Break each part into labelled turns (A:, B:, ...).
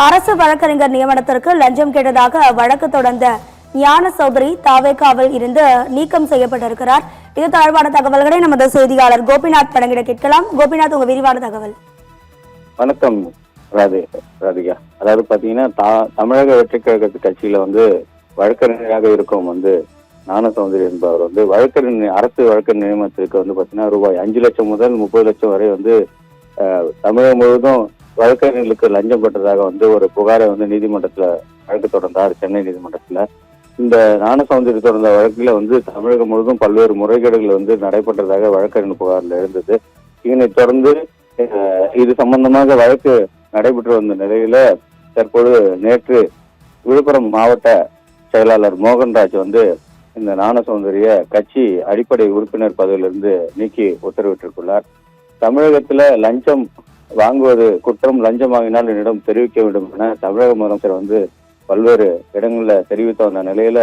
A: அரசு வழக்கறிஞர் நியமனத்திற்கு லஞ்சம் கேட்டதாக வழக்கு தொடர்ந்த ஞான சௌதரி தாவேகாவில் இருந்து நீக்கம் செய்யப்பட்டிருக்கிறார். இது தொடர்பான தகவல்களை நமது செய்தியாளர் கோபிநாத் வழங்கிட கேட்கலாம். கோபிநாத், உங்க விரிவான தகவல்.
B: வணக்கம் ராதிகா. அதாவது பாத்தீங்கன்னா தமிழக வெற்றி கழக கட்சியில வழக்கறிஞராக இருக்கும் ஞான சௌந்தரி என்பவர் அரசு வழக்கறிஞர் நியமனத்திற்கு பாத்தீங்கன்னா ரூபாய் 5 லட்சம் முதல் 30 லட்சம் வரை தமிழகம் முழுவதும் வழக்கறிஞர்களுக்கு லஞ்சம் பெற்றதாக ஒரு புகாரை நீதிமன்றத்துல வழக்கு தொடர்ந்தார். சென்னை நீதிமன்றத்துல இந்த ஞான சௌந்தரி தொடர்ந்த வழக்குல தமிழகம் முழுவதும் பல்வேறு முறைகேடுகள் நடைபெற்றதாக வழக்கறிஞர் புகார்ல இருந்தது. இதனை தொடர்ந்து இது சம்பந்தமாக வழக்கு நடைபெற்று வந்த நிலையில தற்போது நேற்று விழுப்புரம் மாவட்ட செயலாளர் மோகன்ராஜ் இந்த ஞான சௌந்தரிய கட்சி அடிப்படை உறுப்பினர் பதவியிலிருந்து நீக்கி உத்தரவிட்டிருக்கிறார். தமிழகத்துல லஞ்சம் வாங்குவது குற்றம், லஞ்சம் வாங்கினால் என்னிடம் தெரிவிக்க வேண்டும் என தமிழக முதலமைச்சர் பல்வேறு இடங்கள்ல தெரிவித்து வந்த நிலையில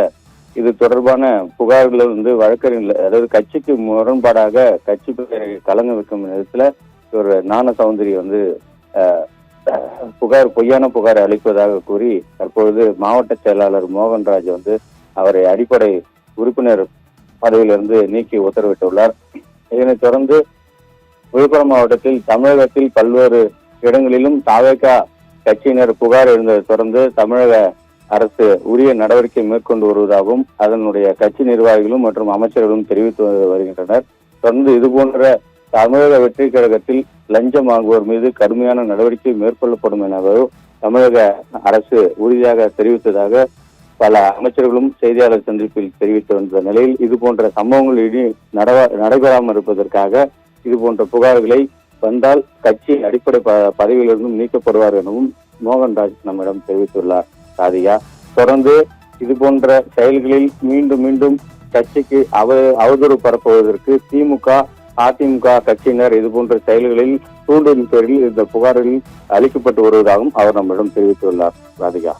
B: இது தொடர்பான புகார்கள் வழக்கறிஞர் அதாவது கட்சிக்கு முரண்பாடாக கட்சி பெயரை கலங்க வைக்கும் விதத்துல ஒரு ஞான சௌந்தரி பொய்யான புகாரை அளிப்பதாக கூறி தற்பொழுது மாவட்ட செயலாளர் மோகன்ராஜ் அவரை அடிப்படை உறுப்பினர் பதவியிலிருந்து நீக்கி உத்தரவிட்டுள்ளார். இதனைத் தொடர்ந்து விழுப்புரம் மாவட்டத்தில் தமிழகத்தில் பல்வேறு இடங்களிலும் தாவேகா கட்சியினர் புகார் இருந்ததை தொடர்ந்து தமிழக அரசு உரிய நடவடிக்கை மேற்கொண்டு வருவதாகவும் அதனுடைய கட்சி நிர்வாகிகளும் மற்றும் அமைச்சர்களும் தெரிவித்து வருகின்றனர். தொடர்ந்து இதுபோன்ற தமிழக வெற்றி கழகத்தில் லஞ்சம் வாங்குவோர் மீது கடுமையான நடவடிக்கை மேற்கொள்ளப்படும் எனவும் தமிழக அரசு உறுதியாக தெரிவித்ததாக பல அமைச்சர்களும் செய்தியாளர் சந்திப்பில் தெரிவித்து வந்த நிலையில் இது போன்ற சம்பவங்கள் இனி நடைபெறாமல் இருப்பதற்காக இது போன்ற புகார்களை வந்தால் கட்சி அடிப்படை பதவியிலிருந்தும் நீக்கப்படுவார் எனவும் மோகன்ராஜ் நம்மிடம் தெரிவித்துள்ளார். ராதிகா, தொடர்ந்து இது போன்ற செயல்களில் மீண்டும் மீண்டும் கட்சிக்கு அவதூறு பரப்புவதற்கு திமுக அதிமுக கட்சியினர் இது போன்ற செயல்களில் தூண்டும் பேரில் இந்த புகாரில் அளிக்கப்பட்டு வருவதாகவும் அவர் நம்மிடம் தெரிவித்துள்ளார். ராதிகா.